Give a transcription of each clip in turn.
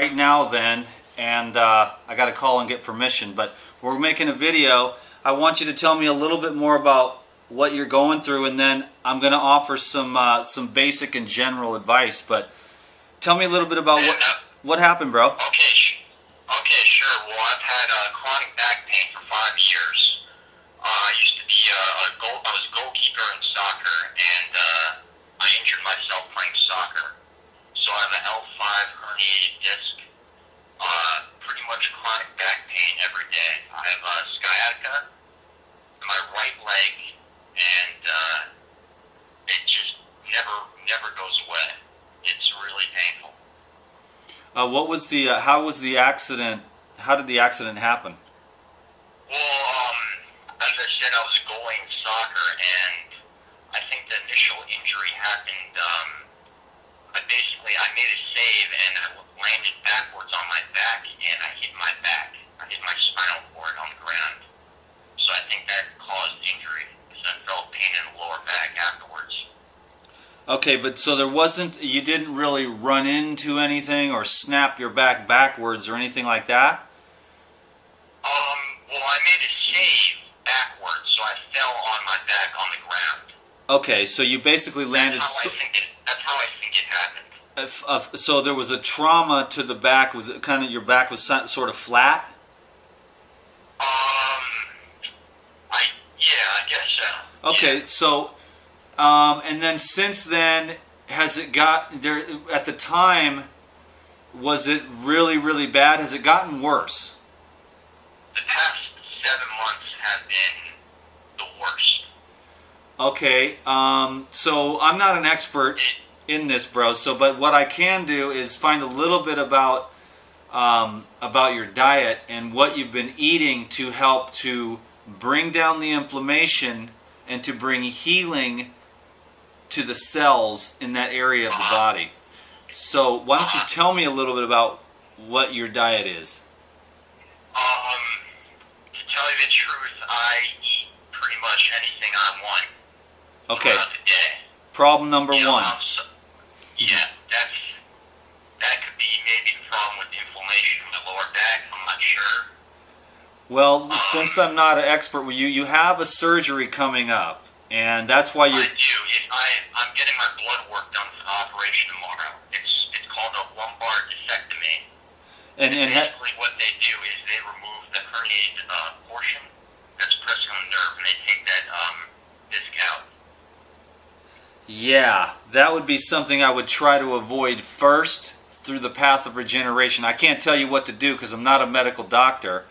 right now then, and I got to call and get permission, but we're making a video. I want you to tell me a little bit more about what you're going through, and then I'm going to offer some basic and general advice. But tell me a little bit about what happened, bro. Okay, sure. Well, I've had chronic back pain for 5 years. I used to be I was a goalkeeper in soccer, and I injured myself playing soccer. So I have an L5 herniated disc. Pretty much chronic back pain every day. I have sciatica in my right leg, and it just never goes away. It's really painful. What was the? How was the accident? How did the accident happen? Well, as I said, I was a goalie in soccer, and I think the initial injury happened. I made a save, and I landed backwards on my back, and I hit my back. I hit my spinal cord on the ground. So I think that caused injury, because I felt pain in the lower back afterwards. Okay, but so there wasn't, you didn't really run into anything or snap your back backwards or anything like that? Well, I made a save backwards, so I fell on my back on the ground. Okay, so you basically landed... That's how I think it happened. So there was a trauma to the back. Was it kind of, your back was sort of flat? Yeah, I guess so. Okay, yeah. So, and then since then, has it got there? At the time, was it really, really bad? Has it gotten worse? The past 7 months have been the worst. Okay, so I'm not an expert in this, bro. So, but what I can do is find a little bit about your diet and what you've been eating to help to bring down the inflammation and to bring healing to the cells in that area of the body. So why don't you tell me a little bit about what your diet is? To tell you the truth, I eat pretty much anything I want. Okay. Throughout the day. Problem number one. Yeah, that could be maybe the problem with inflammation in the lower back. I'm not sure. Well, since I'm not an expert with you, you have a surgery coming up, and that's why you. I do. I'm getting my blood work done for the operation tomorrow. It's called a lumbar discectomy. And basically, what they do is they remove the herniated portion that's pressing on the nerve, and they take that disc out. Yeah, that would be something I would try to avoid first through the path of regeneration. I can't tell you what to do because I'm not a medical doctor.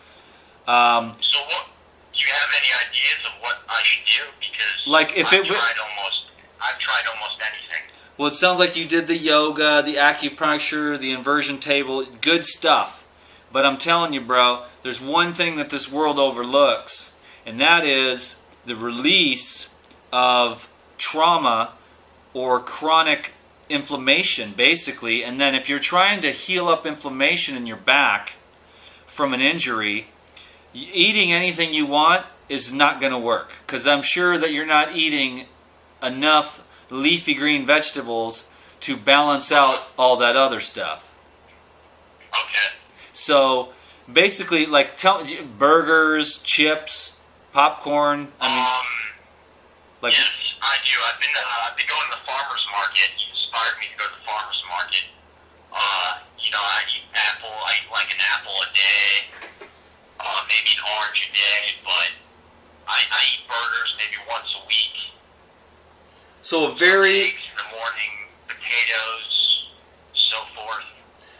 So what, do you have any ideas of what I should do? Because like if I've tried almost anything. Well, it sounds like you did the yoga, the acupuncture, the inversion table, good stuff. But I'm telling you, bro, there's one thing that this world overlooks, and that is the release of trauma or chronic inflammation, basically. And then if you're trying to heal up inflammation in your back from an injury, eating anything you want is not going to work, because I'm sure that you're not eating enough leafy green vegetables to balance out all that other stuff. Okay. So basically, like, burgers, chips, popcorn. I mean, like. Yes, I do. I've been going to the farmer's market. You inspired me to go to the farmer's market. I eat apple. I eat like an apple a day, maybe an orange a day, but I eat burgers maybe once a week. So a very eggs in the morning, potatoes, so forth.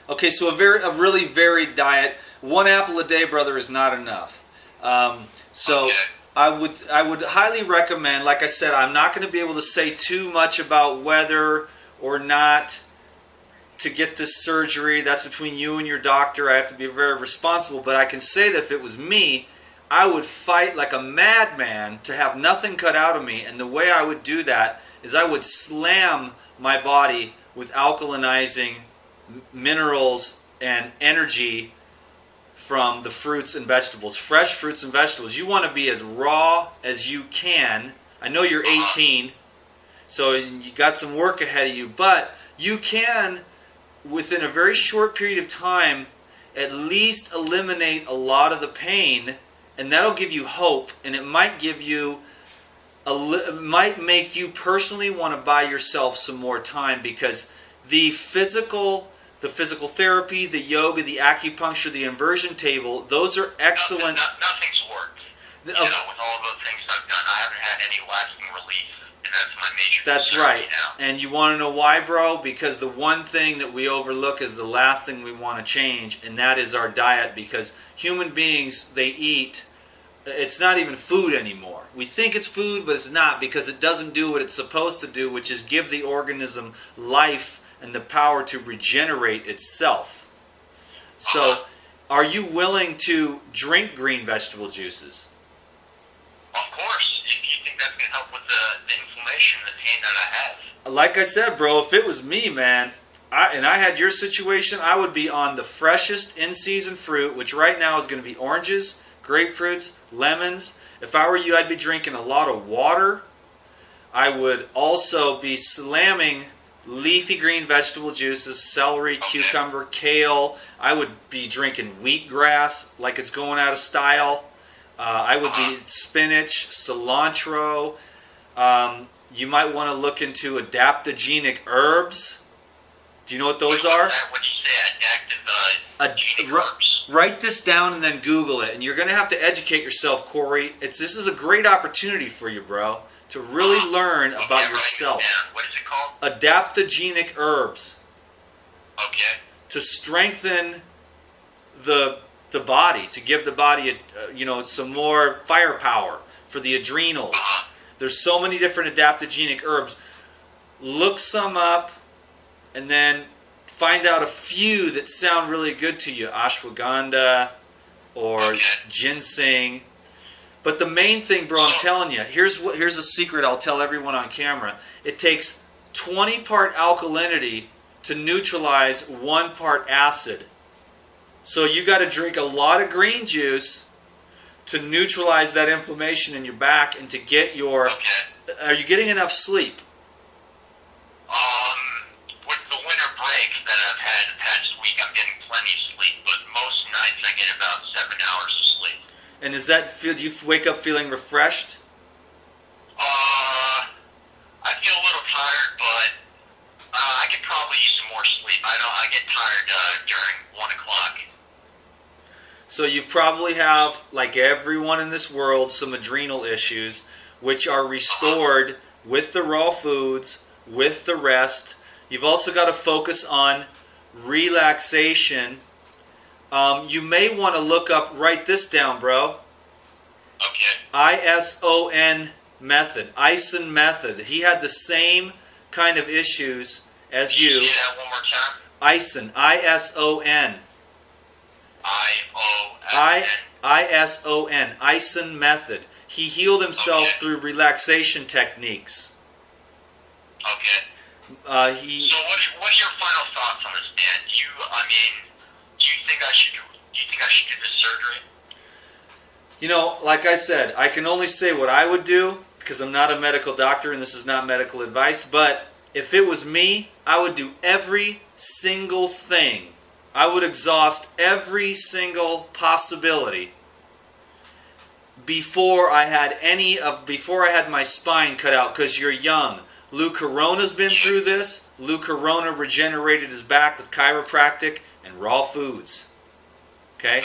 Okay, so a really varied diet. One apple a day, brother, is not enough. So okay. I would highly recommend. Like I said, I'm not going to be able to say too much about whether or not to get this surgery. That's between you and your doctor. I have to be very responsible. But I can say that if it was me, I would fight like a madman to have nothing cut out of me. And the way I would do that is I would slam my body with alkalinizing minerals and energy from the fruits and vegetables. Fresh fruits and vegetables. You want to be as raw as you can. I know you're 18, so you got some work ahead of you, but you can within a very short period of time, at least eliminate a lot of the pain, and that'll give you hope, and it might give you it might make you personally want to buy yourself some more time, because the physical therapy, the yoga, the acupuncture, the inversion table, those are excellent. Nothing's worked. With all of those things I've done, I haven't had any lasting relief, and that's my major That's concern right. now. And you want to know why, bro? Because the one thing that we overlook is the last thing we want to change, and that is our diet. Because human beings, they eat, it's not even food anymore. We think it's food, but it's not, because it doesn't do what it's supposed to do, which is give the organism life and the power to regenerate itself. So, are you willing to drink green vegetable juices? Of course. If you think that's going to help with the inflammation, the pain that I have. Like I said, bro, if it was me, man, and I had your situation, I would be on the freshest in-season fruit, which right now is going to be oranges, grapefruits, lemons. If I were you, I'd be drinking a lot of water. I would also be slamming leafy green vegetable juices, celery, cucumber, kale. I would be drinking wheatgrass like it's going out of style. I would be spinach, cilantro. You might want to look into adaptogenic herbs. Do you know what those are? What do you say, adaptogenic herbs? Write this down and then Google it. And you're going to have to educate yourself, Corey. This is a great opportunity for you, bro, to really learn about yourself. What is it called? Adaptogenic herbs. Okay. To strengthen the body, to give the body some more firepower for the adrenals. There's so many different adaptogenic herbs. Look some up and then find out a few that sound really good to you. Ashwagandha or ginseng. But the main thing, bro, I'm telling you, here's a secret I'll tell everyone on camera. It takes 20 part alkalinity to neutralize 1 part acid. So you got to drink a lot of green juice to neutralize that inflammation in your back and to get your... Are you getting enough sleep? With the winter break that I've had the past week, I'm getting plenty of sleep, but most nights I get about 7 hours of sleep. And do you wake up feeling refreshed? I feel a little tired, but I could probably use some more sleep. I get tired during 1 o'clock. So you probably have, like everyone in this world, some adrenal issues, which are restored with the raw foods, with the rest. You've also got to focus on relaxation. You may want to write this down, bro. Okay. ISON method, Ison method. He had the same kind of issues as you. Say that one more time. Ison, ISON. ISON, Ison method. He healed himself through relaxation techniques. Okay. So what are your final thoughts on this, Dan? Do you think I should do this surgery? You know, like I said, I can only say what I would do because I'm not a medical doctor and this is not medical advice, but if it was me, I would do every single thing. I would exhaust every single possibility before I had my spine cut out, because you're young. Lou Corona's been through this. Lou Corona regenerated his back with chiropractic and raw foods. Okay?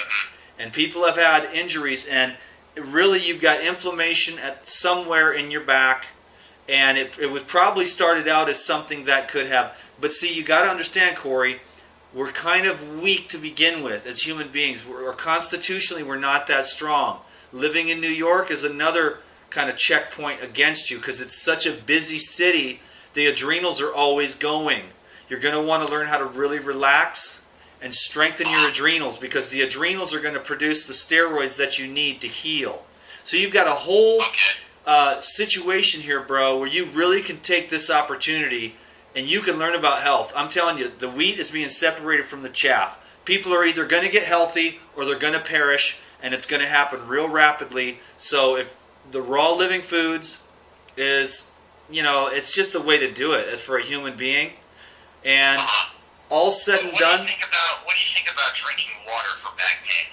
And people have had injuries, and really you've got inflammation at somewhere in your back, and it was probably started out as something that could have. But see, you got to understand, Corey, we're kind of weak to begin with as human beings. Constitutionally, we're not that strong. Living in New York is another kind of checkpoint against you because it's such a busy city. The adrenals are always going. You're going to want to learn how to really relax and strengthen your adrenals, because the adrenals are going to produce the steroids that you need to heal. So you've got a whole situation here, bro, where you really can take this opportunity and you can learn about health. I'm telling you, the wheat is being separated from the chaff. People are either going to get healthy or they're going to perish, and it's going to happen real rapidly. So if the raw living foods is, it's just the way to do it for a human being. And all said and done, What do you think about drinking water for back pain?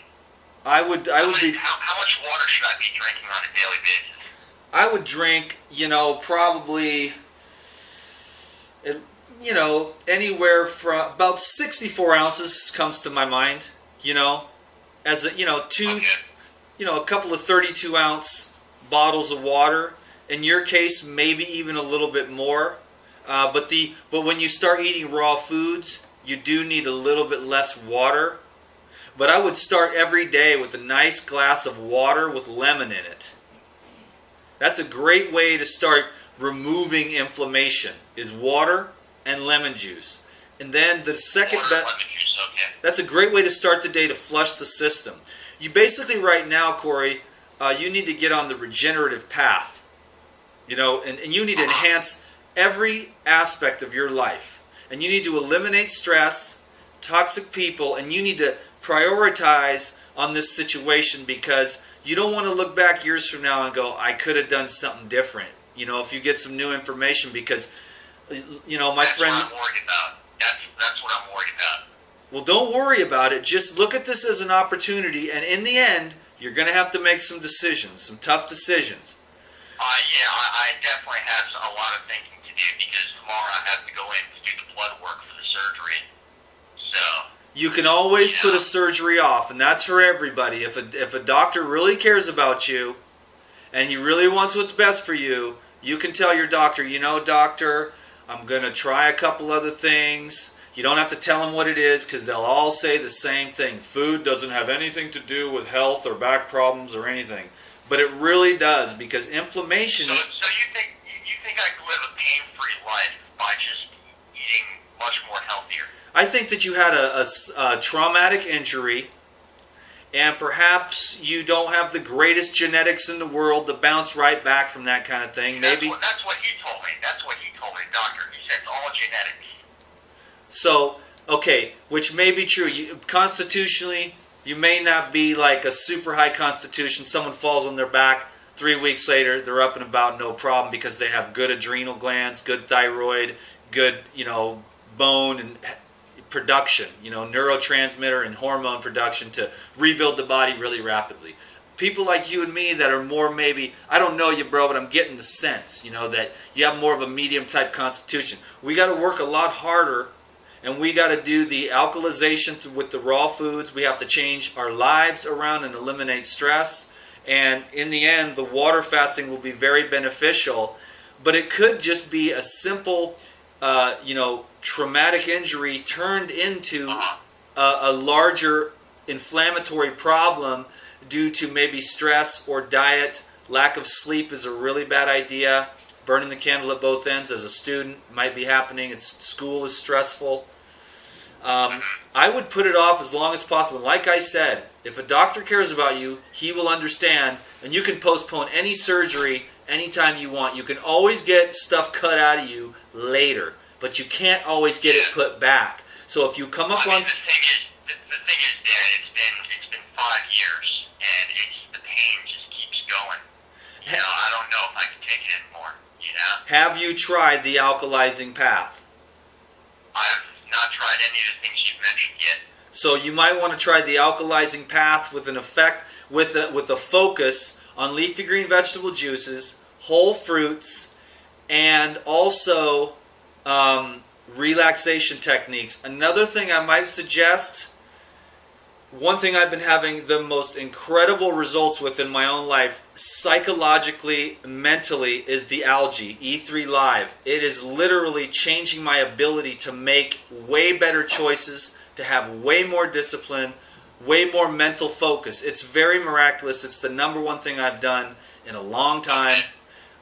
I would be. How much water should I be drinking on a daily basis? I would drink, probably, anywhere from about 64 ounces comes to my mind. As a, a couple of 32-ounce bottles of water. In your case, maybe even a little bit more. But when you start eating raw foods, you do need a little bit less water. But I would start every day with a nice glass of water with lemon in it. That's a great way to start removing inflammation, is water and lemon juice. And then the second that's a great way to start the day to flush the system. You basically right now, Corey, you need to get on the regenerative path. And you need to enhance every aspect of your life. And you need to eliminate stress, toxic people, and you need to prioritize on this situation, because you don't want to look back years from now and go, I could have done something different. If you get some new information, because, my friend. That's what I'm worried about. That's what I'm worried about. Well, don't worry about it. Just look at this as an opportunity, and in the end, you're going to have to make some decisions, some tough decisions. I definitely have a lot of thinking to do, because tomorrow I have to go in to do the blood work for the surgery. So. You can always put a surgery off, and that's for everybody. If a doctor really cares about you, and he really wants what's best for you, you can tell your doctor, doctor, I'm going to try a couple other things. You don't have to tell them what it is, because they'll all say the same thing. Food doesn't have anything to do with health or back problems or anything. But it really does, because inflammation is... So you think I could live a pain-free life by just eating much more healthier? I think that you had a traumatic injury, and perhaps you don't have the greatest genetics in the world to bounce right back from that kind of thing. That's what he told me. That's what he told me, doctor. He said it's all genetics. So, okay, which may be true. Constitutionally, you may not be like a super high constitution. Someone falls on their back, 3 weeks later, they're up and about, no problem, because they have good adrenal glands, good thyroid, good, bone and production, neurotransmitter and hormone production to rebuild the body really rapidly. People like you and me that are more maybe, I don't know you, bro, but I'm getting the sense, that you have more of a medium type constitution. We got to work a lot harder, and we got to do the alkalization with the raw foods. We have to change our lives around and eliminate stress. And in the end, the water fasting will be very beneficial. But it could just be a simple, traumatic injury turned into a larger inflammatory problem due to maybe stress or diet. Lack of sleep is a really bad idea. Burning the candle at both ends as a student might be happening. School is stressful. I would put it off as long as possible. Like I said, if a doctor cares about you, he will understand, and you can postpone any surgery anytime you want. You can always get stuff cut out of you later, but you can't always get it put back. So if you come up on... The thing is, Dan, it's been 5 years, and the pain just keeps going. I don't know if I can take it anymore, Have you tried the alkalizing path? I have not tried any of the things you've mentioned yet. So you might want to try the alkalizing path with a focus on leafy green vegetable juices, whole fruits, and also relaxation techniques. Another thing I might suggest, one thing I've been having the most incredible results with in my own life, psychologically, mentally, is the algae, E3 Live. It is literally changing my ability to make way better choices, to have way more discipline, way more mental focus. It's very miraculous. It's the #1 thing I've done in a long time.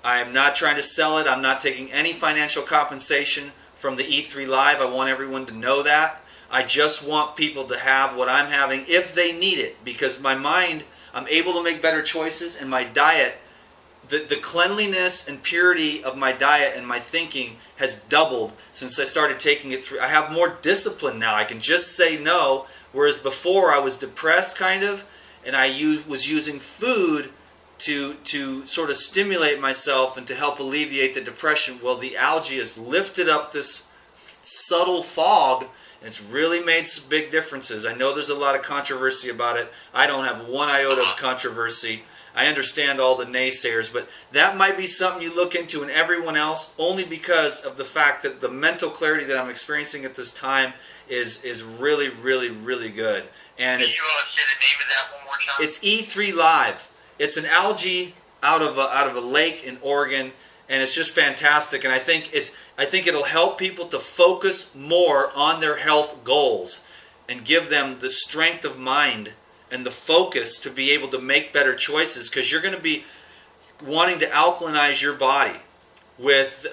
I am not trying to sell it. I'm not taking any financial compensation from the E3 Live. I want everyone to know that. I just want people to have what I'm having if they need it, because my mind, I'm able to make better choices, and my diet, the cleanliness and purity of my diet and my thinking has doubled since I started taking it through. I have more discipline now. I can just say no, whereas before I was depressed kind of, and I was using food to sort of stimulate myself and to help alleviate the depression. Well, the algae has lifted up this subtle fog, It's really made some big differences. I know there's a lot of controversy about it. I don't have one iota of controversy. I understand all the naysayers, but that might be something you look into, and everyone else, only because of the fact that the mental clarity that I'm experiencing at this time is really, really, really good. And Can you say the name of that one more time? it's E3 Live. It's an algae out of a lake in Oregon, and it's just fantastic. And I think it'll help people to focus more on their health goals and give them the strength of mind and the focus to be able to make better choices, because you're going to be wanting to alkalinize your body with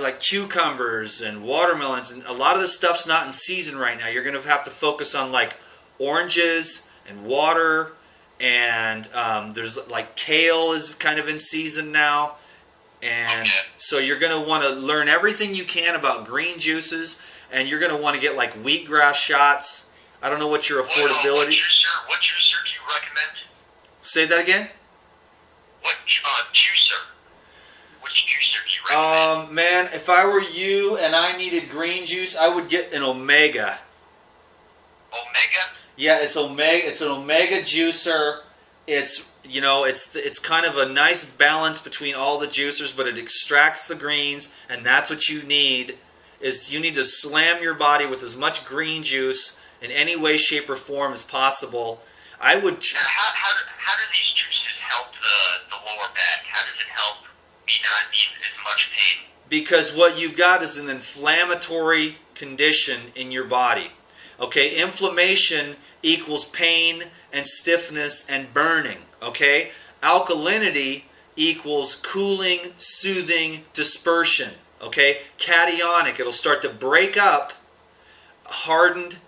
like cucumbers and watermelons, and a lot of this stuff's not in season right now. You're going to have to focus on like oranges and water, and there's like kale is kind of in season now, and so you're going to want to learn everything you can about green juices, and you're going to want to get like wheatgrass shots. I don't know what your affordability. What juicer do you recommend? Say that again. What juicer? Which juicer do you recommend? Man, if I were you and I needed green juice, I would get an Omega. Omega? Yeah, it's Omega. It's an Omega juicer. It's kind of a nice balance between all the juicers, but it extracts the greens, and that's what you need. Is you need to slam your body with as much green juice in any way, shape, or form as possible. I would. How do these juices help the lower back? How does it help me not be in as much pain? Because what you've got is an inflammatory condition in your body. Okay, inflammation equals pain and stiffness and burning. Okay, alkalinity equals cooling, soothing, dispersion. Okay, cationic, it'll start to break up hardened,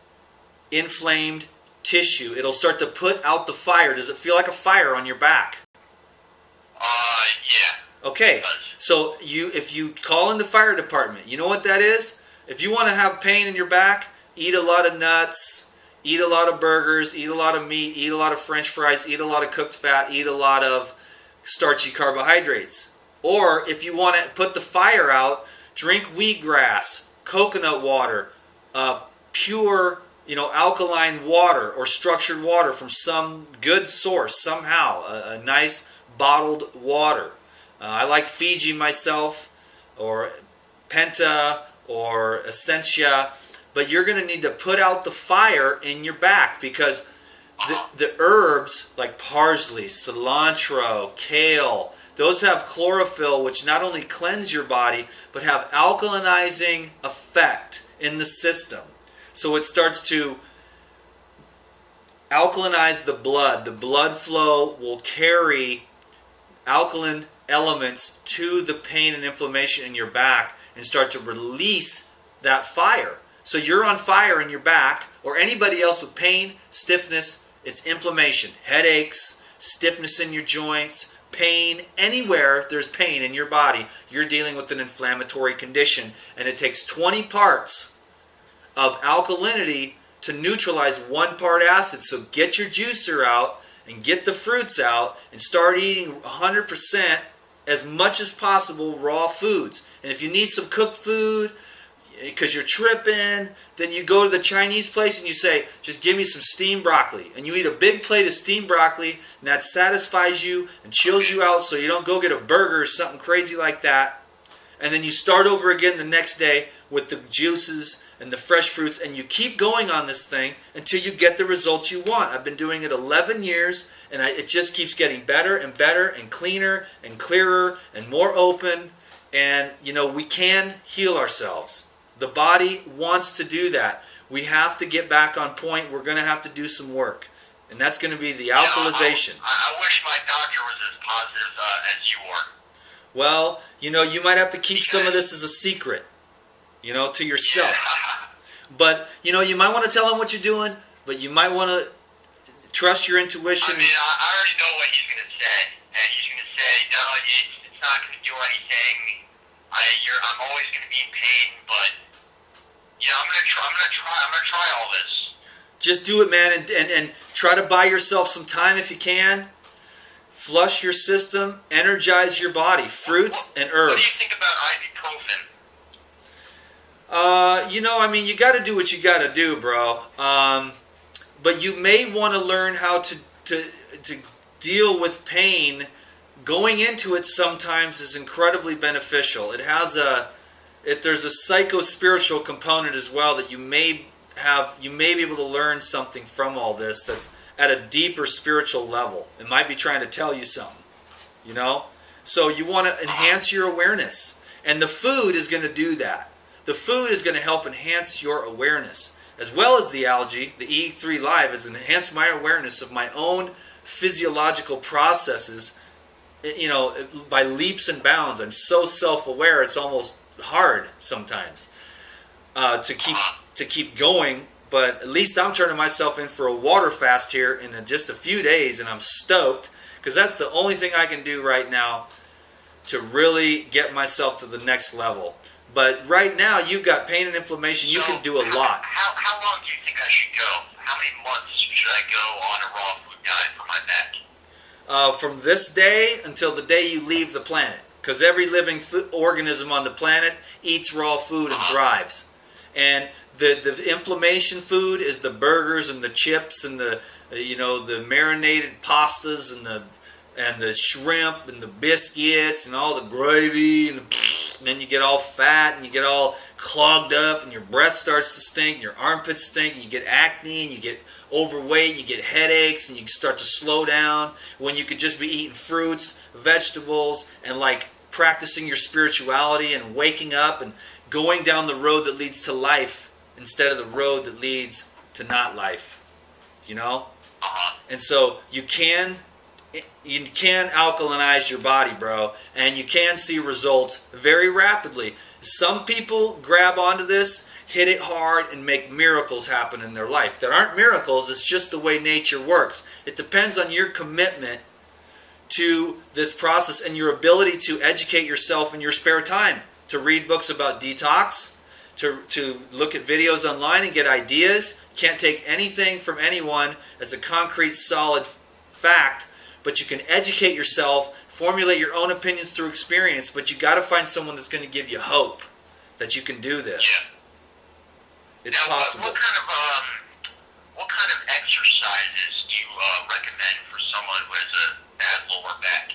inflamed tissue. It'll start to put out the fire. Does it feel like a fire on your back? Yeah. Okay, so if you call in the fire department, you know what that is? If you want to have pain in your back, eat a lot of nuts, eat a lot of burgers, eat a lot of meat, eat a lot of French fries, eat a lot of cooked fat, eat a lot of starchy carbohydrates. Or if you want to put the fire out, drink wheatgrass, coconut water, pure, alkaline water or structured water from some good source somehow, a nice bottled water. I like Fiji myself, or Penta, or Essentia, but you're going to need to put out the fire in your back, because the herbs like parsley, cilantro, kale, those have chlorophyll, which not only cleanse your body, but have alkalinizing effect in the system. So it starts to alkalinize the blood. The blood flow will carry alkaline elements to the pain and inflammation in your back and start to release that fire. So you're on fire in your back, or anybody else with pain, stiffness, it's inflammation, headaches, stiffness in your joints, pain, anywhere there's pain in your body, you're dealing with an inflammatory condition, and it takes 20 parts of alkalinity to neutralize 1 part acid. So get your juicer out and get the fruits out and start eating 100% as much as possible raw foods. And if you need some cooked food because you're tripping, then you go to the Chinese place and you say, just give me some steamed broccoli. And you eat a big plate of steamed broccoli, and that satisfies you and chills you out, so you don't go get a burger or something crazy like that. And then you start over again the next day with the juices and the fresh fruits, and you keep going on this thing until you get the results you want. I've been doing it 11 years, and it just keeps getting better and better and cleaner and clearer and more open. And, we can heal ourselves. The body wants to do that. We have to get back on point. We're going to have to do some work. And that's going to be the alkalization. I wish my doctor was as positive as you were. Well, you might have to keep some of this as a secret, to yourself. Yeah. But, you might want to tell him what you're doing, but you might want to trust your intuition. I mean, I already know what he's going to say. And he's going to say, no, it's not going to do anything. I'm always going to be in pain, but, I'm going to try all this. Just do it, man, and try to buy yourself some time if you can. Flush your system, energize your body, fruits and herbs. What do you think about ibuprofen? I mean, you got to do what you got to do, bro. But you may want to learn how to deal with pain. Going into it sometimes is incredibly beneficial. There's a psycho-spiritual component as well that you may be able to learn something from all this that's at a deeper spiritual level. It might be trying to tell you something, you know? So you want to enhance your awareness. And the food is going to do that. The food is going to help enhance your awareness. As well as the algae, the E3 Live has enhanced my awareness of my own physiological processes, by leaps and bounds. I'm so self-aware, it's almost hard sometimes to keep going. But at least I'm turning myself in for a water fast here in just a few days, and I'm stoked because that's the only thing I can do right now to really get myself to the next level. But right now, you've got pain and inflammation. You can do a lot. How long do you think I should go? How many months should I go on a raw food diet for my back? From this day until the day you leave the planet. Because every living organism on the planet eats raw food and thrives. And the inflammation food is the burgers and the chips and the marinated pastas and the shrimp and the biscuits and all the gravy, and then you get all fat and you get all clogged up and your breath starts to stink, your armpits stink, and you get acne and you get overweight, and you get headaches, and you start to slow down when you could just be eating fruits, vegetables, and like practicing your spirituality and waking up and going down the road that leads to life instead of the road that leads to not life, And so you can alkalinize your body, bro, and you can see results very rapidly. Some people grab onto this, hit it hard, and make miracles happen in their life. There aren't miracles, it's just the way nature works. It depends on your commitment to this process and your ability to educate yourself in your spare time, to read books about detox, to look at videos online and get ideas. Can't take anything from anyone as a concrete, solid fact, but you can educate yourself, formulate your own opinions through experience, but you got to find someone that's going to give you hope that you can do this. It's possible. What kind of exercises do you recommend for someone who has a bad lower back?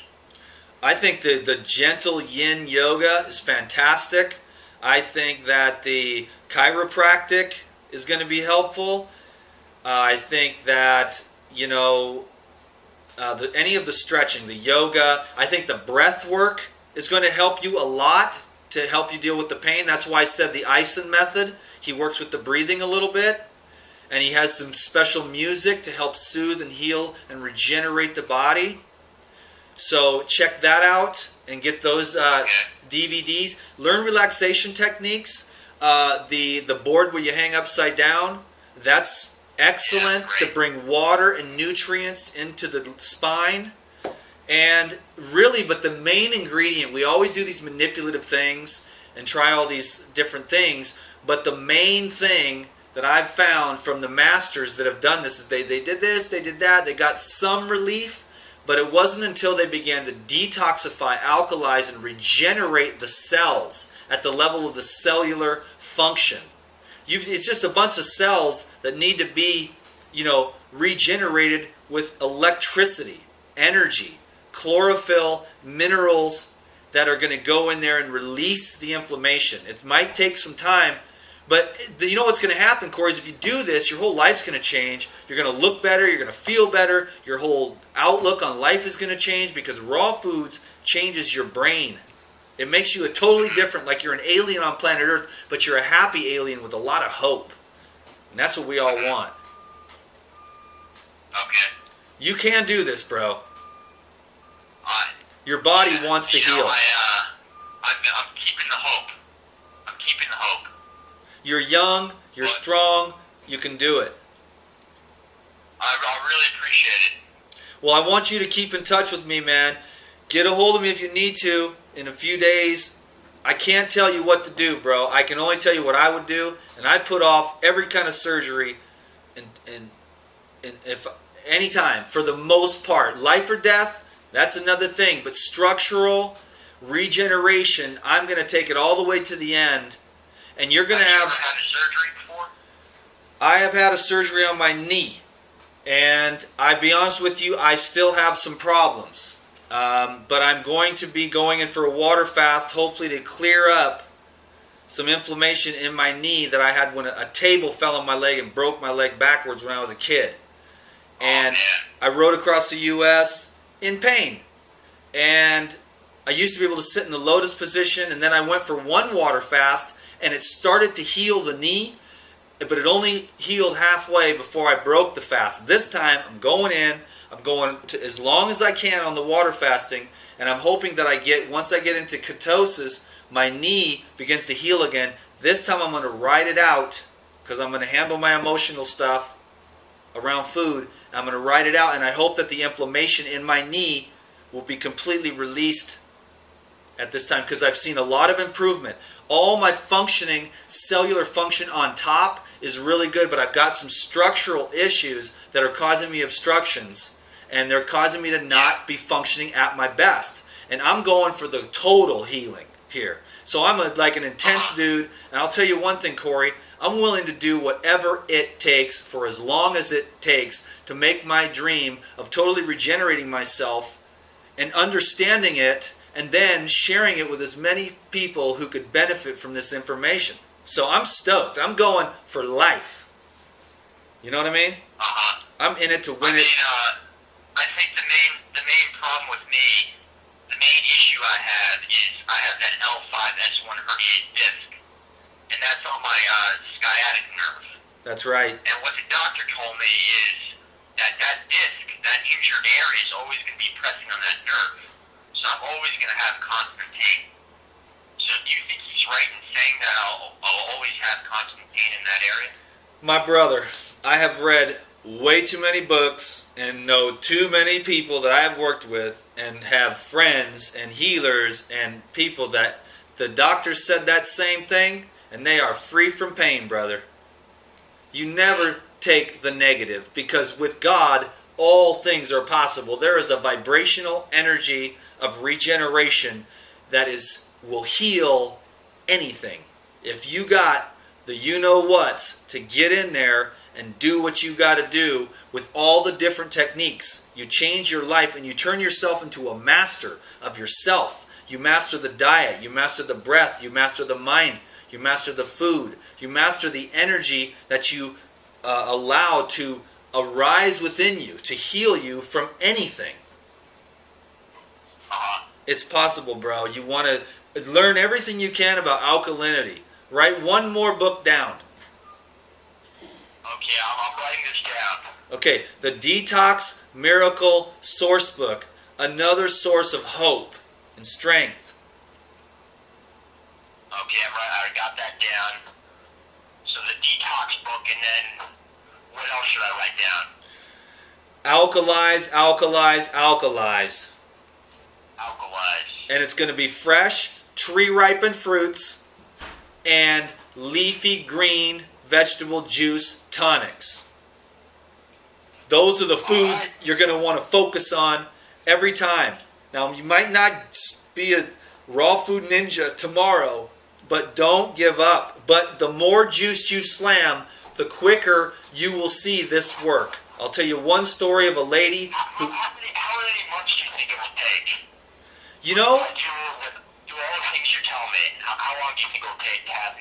I think the gentle yin yoga is fantastic. I think that the chiropractic is going to be helpful. I think that, any of the stretching, the yoga, I think the breath work is going to help you a lot to help you deal with the pain. That's why I said the Eisen method. He works with the breathing a little bit, and he has some special music to help soothe and heal and regenerate the body. So check that out and get those DVDs. Learn relaxation techniques. The board where you hang upside down, that's excellent to bring water and nutrients into the spine. And really, but the main ingredient, we always do these manipulative things and try all these different things, but the main thing that I've found from the masters that have done this is they did this, they did that, they got some relief, but it wasn't until they began to detoxify, alkalize, and regenerate the cells at the level of the cellular function. It's just a bunch of cells that need to be, regenerated with electricity, energy, chlorophyll, minerals that are going to go in there and release the inflammation. It might take some time, but you know what's going to happen, Corey, is if you do this, your whole life's going to change. You're going to look better. You're going to feel better. Your whole outlook on life is going to change because raw foods changes your brain. It makes you a totally different, like you're an alien on planet Earth, but you're a happy alien with a lot of hope. And that's what we all want. Okay. You can do this, bro. Your body wants to heal. I'm keeping the hope. I'm keeping the hope. You're young. You're strong. You can do it. I really appreciate it. Well, I want you to keep in touch with me, man. Get a hold of me if you need to in a few days. I can't tell you what to do, bro. I can only tell you what I would do, and I put off every kind of surgery and if anytime for the most part. Life or death, that's another thing, but structural regeneration, I'm going to take it all the way to the end. And you're going to Have you have... ever had a surgery before? I have had a surgery on my knee. And I'll be honest with you, I still have some problems. But I'm going to be going in for a water fast, hopefully to clear up some inflammation in my knee that I had when a table fell on my leg and broke my leg backwards when I was a kid. And I rode across the U.S. in pain. And I used to be able to sit in the lotus position, and then I went for one water fast, and it started to heal the knee, but it only healed halfway before I broke the fast. This time, I'm going in, I'm going to as long as I can on the water fasting, and I'm hoping that once I get into ketosis, my knee begins to heal again. This time I'm going to ride it out, because I'm going to handle my emotional stuff around food. I'm going to ride it out, and I hope that the inflammation in my knee will be completely released at this time, because I've seen a lot of improvement. All my functioning, cellular function on top is really good, but I've got some structural issues that are causing me obstructions, and they're causing me to not be functioning at my best. And I'm going for the total healing here. So I'm like an intense dude, and I'll tell you one thing, Corey, I'm willing to do whatever it takes for as long as it takes to make my dream of totally regenerating myself and understanding it, and then sharing it with as many people who could benefit from this information. So I'm stoked. I'm going for life. You know what I mean? I'm in it to win it. I think the main problem with me, the main issue I have is I have that L5-S1 herniated disc, and that's on my sciatic nerve. That's right. And what the doctor told me is that disc, that injured area, is always going to be pressing on that nerve. So I'm always going to have constant pain. So do you think he's right in saying that I'll always have constant pain in that area? My brother, I have read way too many books and know too many people that I have worked with and have friends and healers and people that the doctor said that same thing, and they are free from pain, brother. You never take the negative, because with God, all things are possible. There is a vibrational energy of regeneration that will heal anything. If you got the you-know-whats to get in there and do what you got to do with all the different techniques, you change your life and you turn yourself into a master of yourself. You master the diet, you master the breath, you master the mind, you master the food, you master the energy that you allow to arise within you, to heal you from anything. It's possible, bro. You want to learn everything you can about alkalinity. Write one more book down. Okay, I'm writing this down. Okay, the Detox Miracle Sourcebook. Another source of hope and strength. Okay, I got that down. So the detox book, and then what else should I write down? Alkalize, alkalize, alkalize. Alkalize. And it's going to be fresh, tree-ripened fruits and leafy green vegetable juice tonics. Those are the foods you're going to want to focus on every time. Now, you might not be a raw food ninja tomorrow, but don't give up. But the more juice you slam, the quicker you will see this work. I'll tell you one story of a lady who... How many months do you think it will take? You know... Do all the things you're telling me, how long do you think it will take to have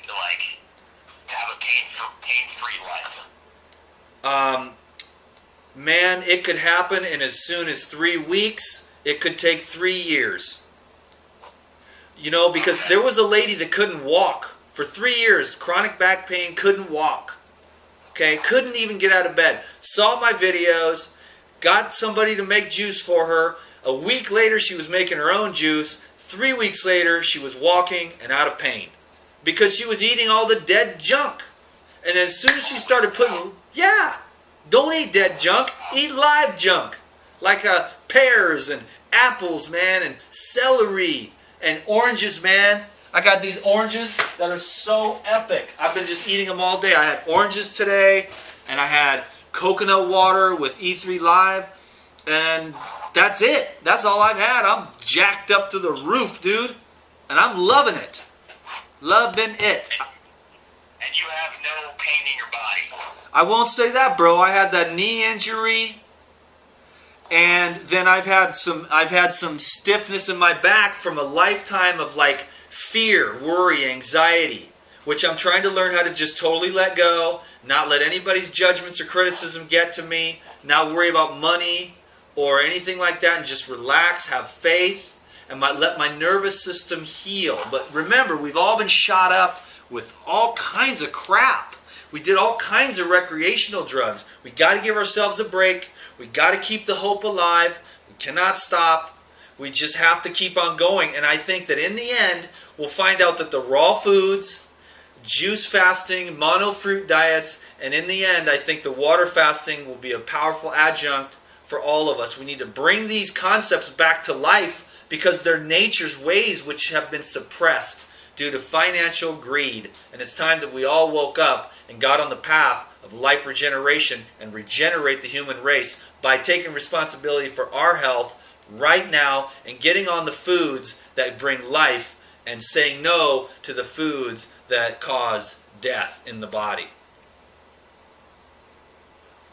a pain-free life? Man, it could happen in as soon as 3 weeks. It could take 3 years. You know, because there was a lady that couldn't walk. For 3 years, chronic back pain, couldn't walk. Okay, couldn't even get out of bed. Saw my videos, got somebody to make juice for her. A week later, she was making her own juice. 3 weeks later, she was walking and out of pain. Because she was eating all the dead junk. And then as soon as she started putting... Yeah! Don't eat dead junk. Eat live junk. Like pears and apples, man, and celery and oranges, man. I got these oranges that are so epic. I've been just eating them all day. I had oranges today, and I had coconut water with E3 Live, and that's it. That's all I've had. I'm jacked up to the roof, dude, and I'm loving it. Loving it. And you have no pain in your body. I won't say that, bro. I had that knee injury, and then I've had some stiffness in my back from a lifetime of like fear, worry, anxiety, which I'm trying to learn how to just totally let go, not let anybody's judgments or criticism get to me, not worry about money or anything like that, and just relax, have faith, and let my nervous system heal. But remember, we've all been shot up with all kinds of crap. We did all kinds of recreational drugs. We got to give ourselves a break. We got to keep the hope alive. We cannot stop. We just have to keep on going. And I think that in the end, we'll find out that the raw foods, juice fasting, mono fruit diets, and in the end, I think the water fasting will be a powerful adjunct for all of us. We need to bring these concepts back to life because they're nature's ways which have been suppressed due to financial greed. And it's time that we all woke up and got on the path of life regeneration and regenerate the human race by taking responsibility for our health right now and getting on the foods that bring life and saying no to the foods that cause death in the body.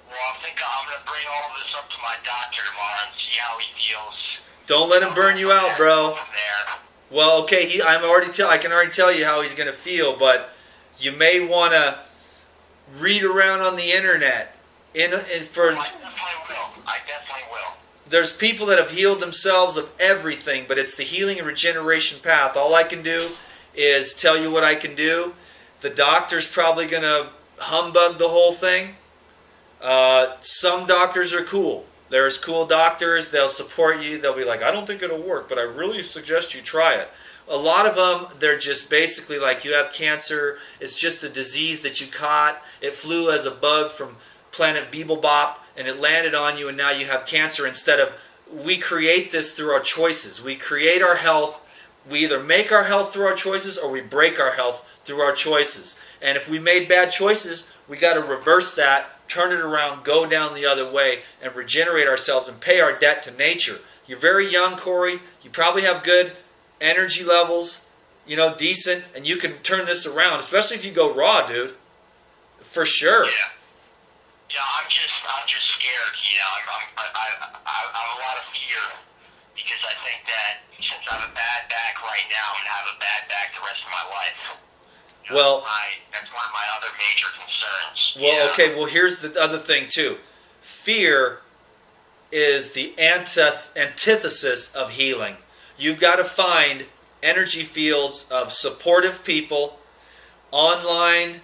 Well, I think I'm going to bring all of this up to my doctor tomorrow and see how he feels. Don't let him burn you out, bro. Well, okay, I can already tell you how he's going to feel, but you may want to read around on the internet. I definitely will. There's people that have healed themselves of everything, but it's the healing and regeneration path. All I can do is tell you what I can do. The doctor's probably going to humbug the whole thing. Some doctors are cool. There's cool doctors. They'll support you. They'll be like, I don't think it'll work, but I really suggest you try it. A lot of them, they're just basically like, you have cancer. It's just a disease that you caught. It flew as a bug from planet Beeblebop, and it landed on you, and now you have cancer. Instead of, we create this through our choices. We create our health. We either make our health through our choices, or we break our health through our choices. And if we made bad choices, we got to reverse that, turn it around, go down the other way, and regenerate ourselves and pay our debt to nature. You're very young, Corey. You probably have good energy levels, decent, and you can turn this around, especially if you go raw, dude. For sure. Yeah, I'm just scared. I have a lot of fear because I think that since I have a bad back right now, I'm gonna have a bad back the rest of my life. That's one of my other major concerns. Well, okay. Well, here's the other thing too. Fear is the antithesis of healing. You've got to find energy fields of supportive people online.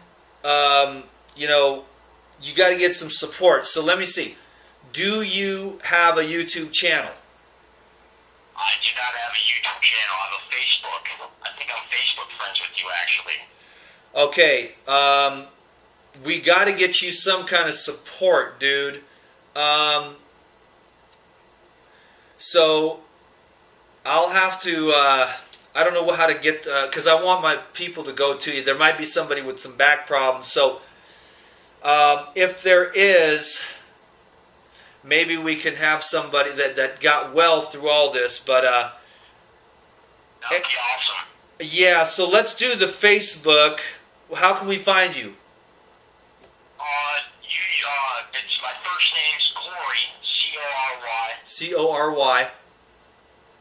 You got to get some support. So let me see. Do you have a YouTube channel? I do not have a YouTube channel. I have a Facebook. I think I'm Facebook friends with you, actually. Okay. We got to get you some kind of support, dude. So I'll have to, I don't know how to get, because I want my people to go to you. There might be somebody with some back problems. So if there is, maybe we can have somebody that got well through all this. But that would be awesome. Yeah, so let's do the Facebook. How can we find you? It's my first name's Corey, C-O-R-Y. C-O-R-Y.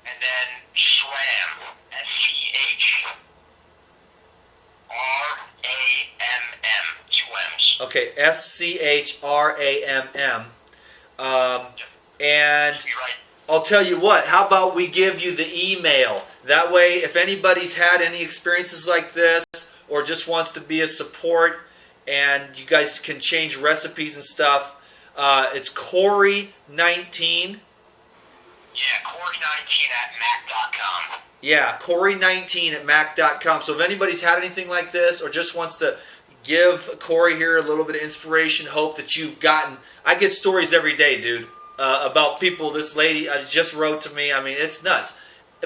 And then Schramm, S-C-H-R-A-M-M, 2 M's. Okay, S-C-H-R-A-M-M. And I'll tell you what, how about we give you the email? That way, if anybody's had any experiences like this or just wants to be a support and you guys can change recipes and stuff, it's Corey19. Yeah, Corey19 at Mac.com. Yeah, Corey19 at Mac.com. So if anybody's had anything like this or just wants to give Corey here a little bit of inspiration, hope that you've gotten... I get stories every day, dude, about people. This lady just wrote to me. I mean, it's nuts.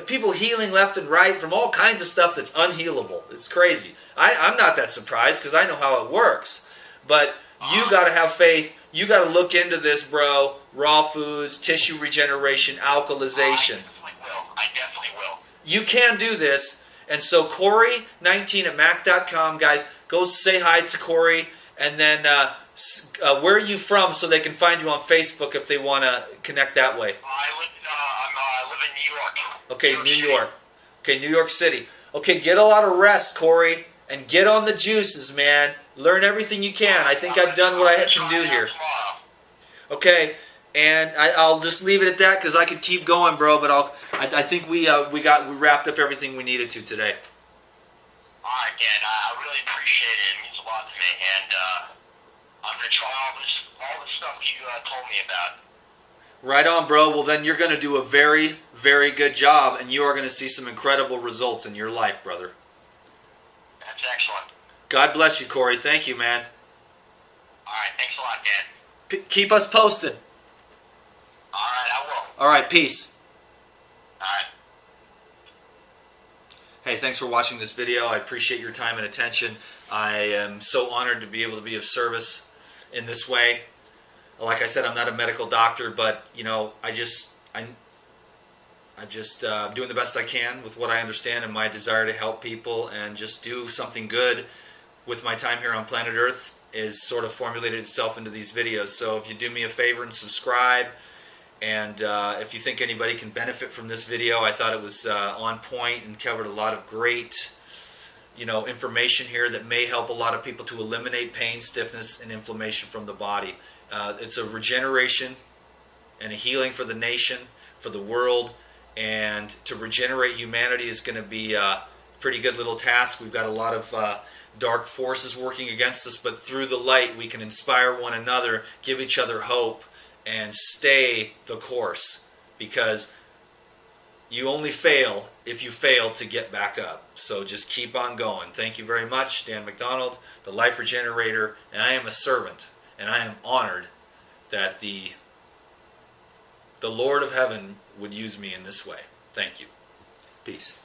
People healing left and right from all kinds of stuff that's unhealable. It's crazy. I'm not that surprised because I know how it works. But you got to have faith. You got to look into this, bro. Raw foods, tissue regeneration, alkalization. I definitely will. You can do this. And so Corey19 at Mac.com, guys, go go say hi to Corey, and then where are you from so they can find you on Facebook if they want to connect that way? I live in New York. Okay, New York. Okay, New York City. Okay, get a lot of rest, Corey, and get on the juices, man. Learn everything you can. I think I've done what I can do here. Okay, and I'll just leave it at that because I could keep going, bro. But I think we wrapped up everything we needed to today. All right, Dan. I really appreciate it. It means a lot to me, and I'm gonna try all this stuff you told me about. Right on, bro. Well, then you're going to do a very, very good job, and you are going to see some incredible results in your life, brother. That's excellent. God bless you, Corey. Thank you, man. All right, thanks a lot, Dan. Keep us posted. All right, I will. All right, peace. All right. Hey, thanks for watching this video. I appreciate your time and attention. I am so honored to be able to be of service in this way. Like I said, I'm not a medical doctor, but you know, I'm doing the best I can with what I understand and my desire to help people and just do something good with my time here on planet Earth is sort of formulated itself into these videos. So if you do me a favor and subscribe, and if you think anybody can benefit from this video, I thought it was on point and covered a lot of great, you know, information here that may help a lot of people to eliminate pain, stiffness, and inflammation from the body. It's a regeneration and a healing for the nation, for the world, and to regenerate humanity is going to be a pretty good little task. We've got a lot of dark forces working against us, but through the light we can inspire one another, give each other hope, and stay the course, because you only fail if you fail to get back up. So just keep on going. Thank you very much. Dan McDonald, the Life Regenerator, and I am a servant. And I am honored that the Lord of Heaven would use me in this way. Thank you. Peace.